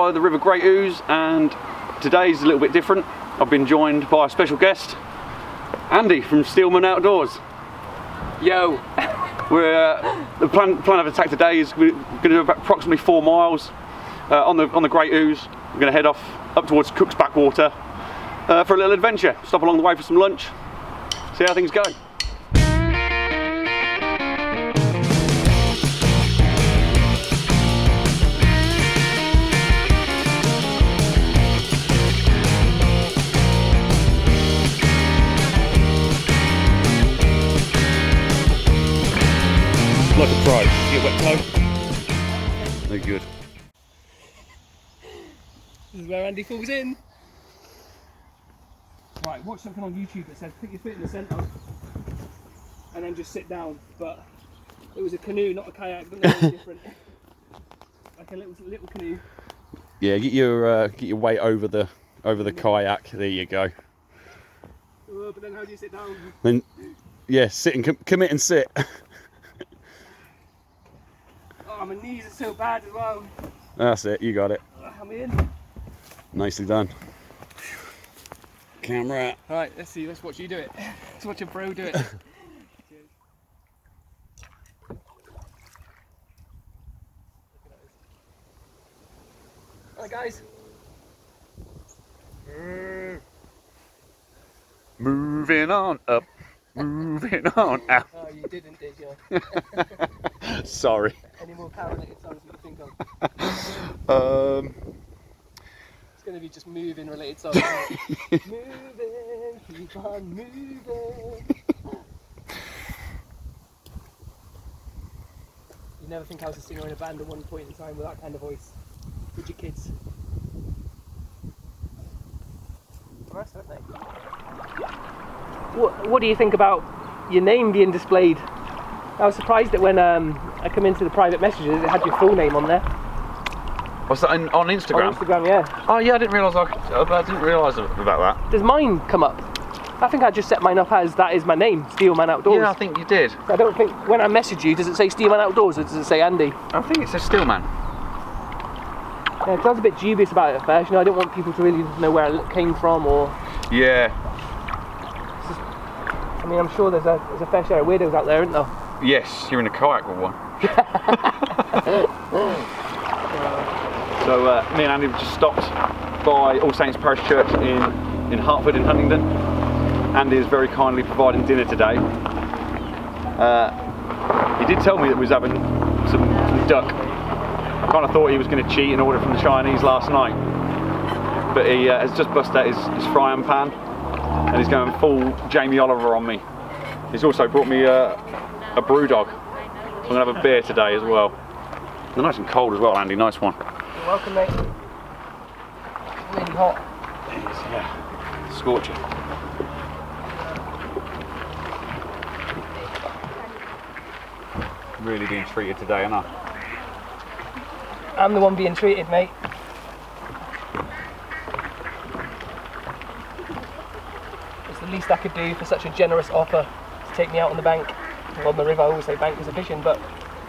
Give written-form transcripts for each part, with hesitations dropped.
by the River Great Ouse, and today's a little bit different. I've been joined by a special guest, Andy from Steelman Outdoors. Yo! The plan of attack today is we're going to do about approximately 4 miles on the Great Ouse. We're going to head off up towards Cook's Backwater for a little adventure. Stop along the way for some lunch, see how things go. Like a pro. Get wet clothes. They're good. This is where Andy falls in. Right, watch something on YouTube that says put your foot in the centre and then just sit down. But it was a canoe, not a kayak, but they're different. Like a little canoe. Yeah, get your weight over the kayak. There you go. But then how do you sit down? Then yeah, sit and commit and sit. Oh, my knees are so bad as well. That's it, you got it. I'm in. Nicely done. Camera. Right, let's watch you do it. Let's watch a pro do it. Alright guys. Moving on up, moving on out. Oh, you didn't, did you? Sorry. Any more power-related songs you can think of? It's going to be just moving related songs. Moving, keep on moving. You never think I was a singer in a band at one point in time with that kind of voice. Would you kids? Nice, aren't they? What do you think about your name being displayed? I was surprised that when I come into the private messages, it had your full name on there. What's that on Instagram? On Instagram, yeah. Oh yeah, I didn't realise about that. Does mine come up? I think I just set mine up as that is my name, Steelman Outdoors. Yeah, I think you did. I don't think when I message you, does it say Steelman Outdoors or does it say Andy? I think it says Steelman. Yeah, 'cause I was a bit dubious about it at first. You know, I didn't want people to really know where it came from or. Yeah. I mean, I'm sure there's a fair share of weirdos out there, isn't there? Yes, you're in a kayak with one. So me and Andy have just stopped by All Saints Parish Church in Hertford in Huntingdon. Andy is very kindly providing dinner today. He did tell me that he was having some duck. I kind of thought he was going to cheat and order from the Chinese last night, but he has just busted out his frying pan and he's going full Jamie Oliver on me. He's also brought me a brew dog. I'm going to have a beer today as well. They're nice and cold as well, Andy, nice one. You're welcome, mate. It's really hot. It is, yeah. Scorching. Really being treated today, aren't I? I'm the one being treated, mate. It's the least I could do for such a generous offer to take me out on the bank. Well, on the river, I always say bank because of fishing, but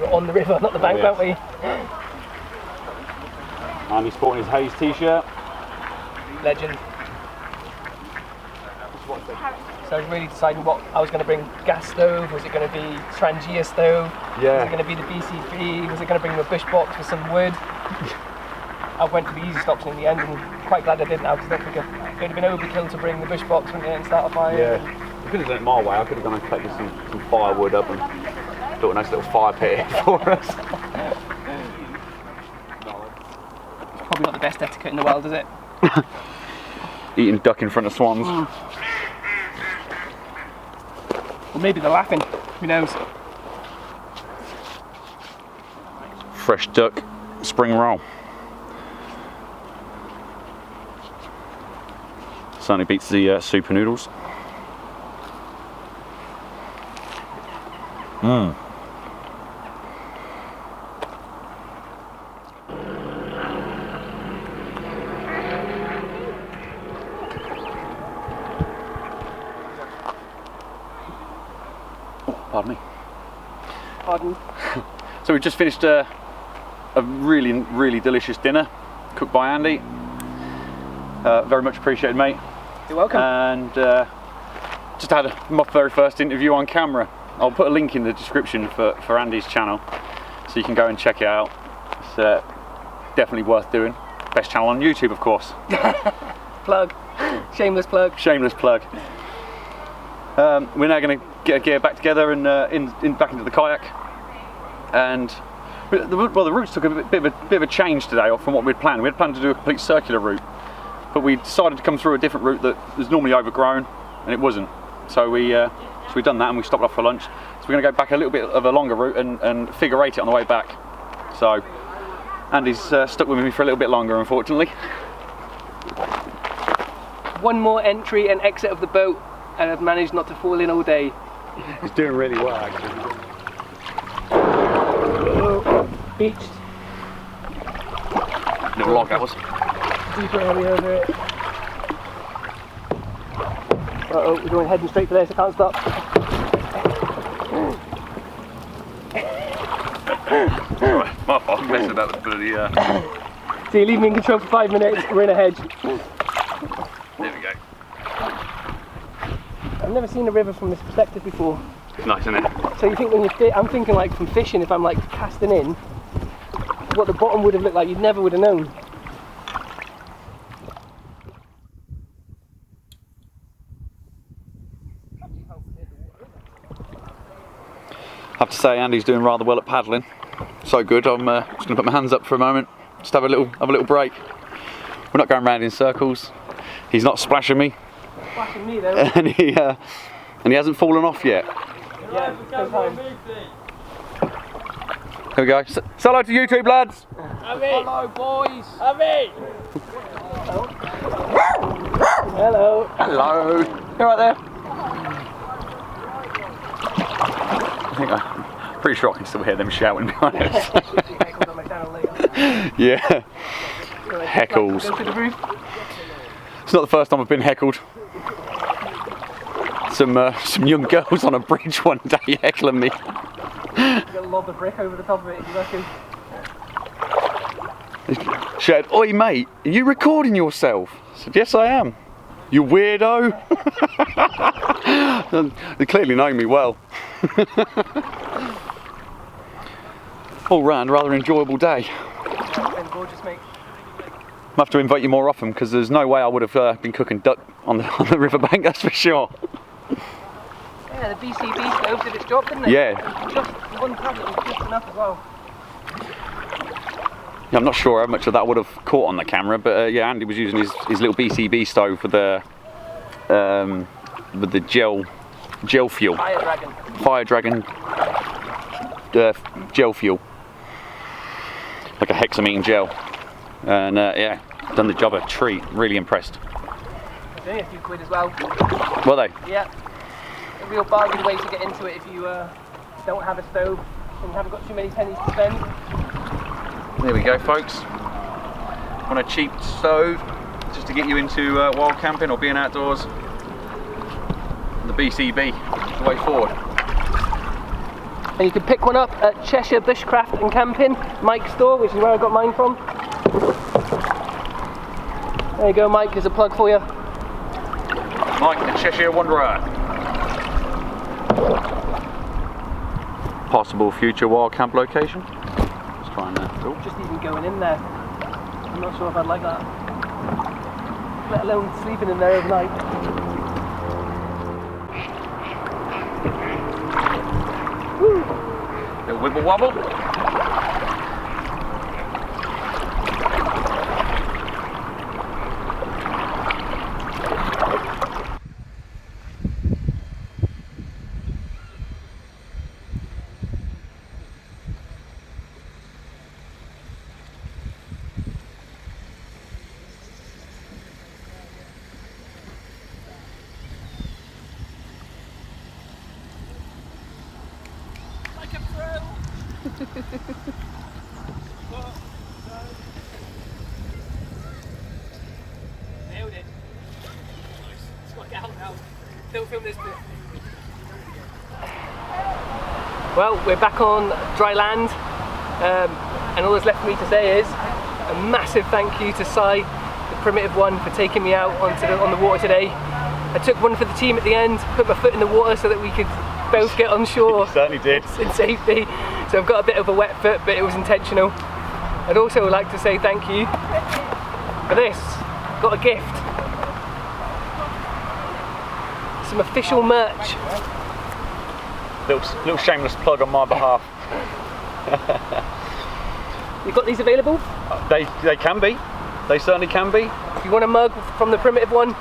we're on the river, not the bank, aren't we? And he's sporting his Hayes t-shirt. Legend. So I was really deciding what I was going to bring. Gas stove? Was it going to be Trangia stove? Yeah. Was it going to be the BCB? Was it going to bring the bush box with some wood? I went for the easiest option in the end, and quite glad I didn't now because I don't think it would have been overkill to bring the bush box and start a fire. Yeah. I could have done it my way. I could have gone and collected some firewood up and built a nice little fire pit here for us. Probably not the best etiquette in the world, is it? Eating duck in front of swans. Or maybe they're laughing, who knows? Fresh duck, spring roll. Certainly beats the super noodles. Mmm. Pardon me. Pardon? So we've just finished a really delicious dinner. cooked by Andy. Very much appreciated, mate. You're welcome. And just had my very first interview on camera. I'll put a link in the description for Andy's channel, so you can go and check it out. It's definitely worth doing. Best channel on YouTube, of course. Plug. Shameless plug. Shameless plug. We're now going to get our gear back together and back into the kayak. And well, the routes took a bit of a change today from what we'd planned. We had planned to do a complete circular route, but we decided to come through a different route that is normally overgrown, and it wasn't. So we've done that, and we stopped off for lunch. So we're going to go back a little bit of a longer route and figure eight it on the way back. So Andy's stuck with me for a little bit longer, unfortunately. One more entry and exit of the boat, and I've managed not to fall in all day. He's doing really well, actually. Beached. Little log house. Deeper area over it. Uh-oh, we're going heading straight for this, I can't stop. Right, my fault, I'm messing about the bloody... So you leave me in control for 5 minutes, we're in a hedge. There we go. I've never seen a river from this perspective before. Nice, isn't it? So you think when I'm thinking like from fishing, if I'm like casting in, what the bottom would have looked like, you never would have known. I have to say, Andy's doing rather well at paddling. So good. I'm just going to put my hands up for a moment, just have a little break. We're not going round in circles. He's not splashing me. Splashing me though. And he hasn't fallen off yet. Yeah, no time. Here we go. Say hello to YouTube, lads. Hello, boys. Hello. Hello. You right there? I'm pretty sure I can still hear them shouting behind us. Yeah. Heckles. Go to the roof. It's not the first time I've been heckled. Some young girls on a bridge one day heckling me. You're gonna lob the brick over the top of it, you reckon? They shouted, "Oi mate, are you recording yourself?" I said, "Yes I am." "You weirdo." They clearly know me well. All round, rather enjoyable day. Yeah, been gorgeous, mate. I'll have to invite you more often, because there's no way I would have been cooking duck on the riverbank, that's for sure. Yeah, the BCB stove did its job, didn't it? Yeah. Just one tablet was just enough as well. Yeah, I'm not sure how much of that would have caught on the camera, but yeah, Andy was using his little BCB stove with the gel fuel. Fire Dragon gel fuel. Like a hexamine gel. And yeah, done the job a treat. Really impressed. It's only a few quid as well. Were they? Yeah. A real bargain way to get into it if you don't have a stove and haven't got too many pennies to spend. There we go, folks. On a cheap stove, just to get you into wild camping or being outdoors. The BCB is the way forward. And you can pick one up at Cheshire Bushcraft and Camping, Mike's store, which is where I got mine from. There you go, Mike, there's a plug for you. Mike, the Cheshire Wanderer. Possible future wild camp location. Let's try and cool. Just even going in there, I'm not sure if I'd like that. Let alone sleeping in there overnight. Woo. Little wibble wobble. Nailed it. It's like out now. Don't film this bit. Well, we're back on dry land, and all that's left for me to say is A massive thank you to Si, the Primitive One, for taking me out on the water today. I took one for the team at the end, put my foot in the water so that we could both get on shore. You certainly did. In safety. So I've got a bit of a wet foot, but it was intentional. I'd also like to say thank you for this. Got a gift. Some official merch. Little shameless plug on my behalf. You've got these available? They can be. They certainly can be. If you want a mug from the Primitive One,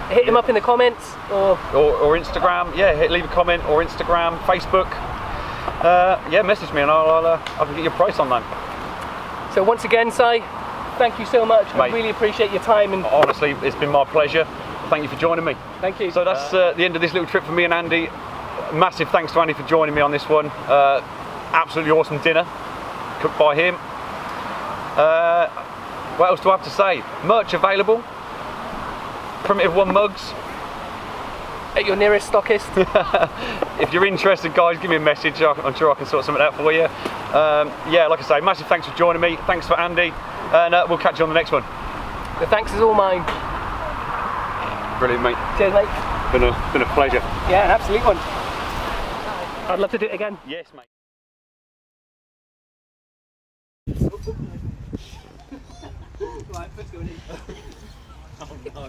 hit him up in the comments or Instagram. Yeah, leave a comment, or Instagram, Facebook. Yeah, message me and I can get your price on that. So once again, Si, thank you so much. Mate, I really appreciate your time. And honestly, it's been my pleasure. Thank you for joining me. Thank you. So that's the end of this little trip for me and Andy. Massive thanks to Andy for joining me on this one. Absolutely awesome dinner, cooked by him. What else do I have to say? Merch available. Primitive One mugs. At your nearest stockist. If you're interested, guys, give me a message. I'm sure I can sort something out for you. Yeah, like I say, massive thanks for joining me. Thanks for Andy, and we'll catch you on the next one. The thanks is all mine. Brilliant, mate. Cheers, mate. Been a pleasure. Yeah, an absolute one. I'd love to do it again. Yes, mate. Right, let's go in. Oh no.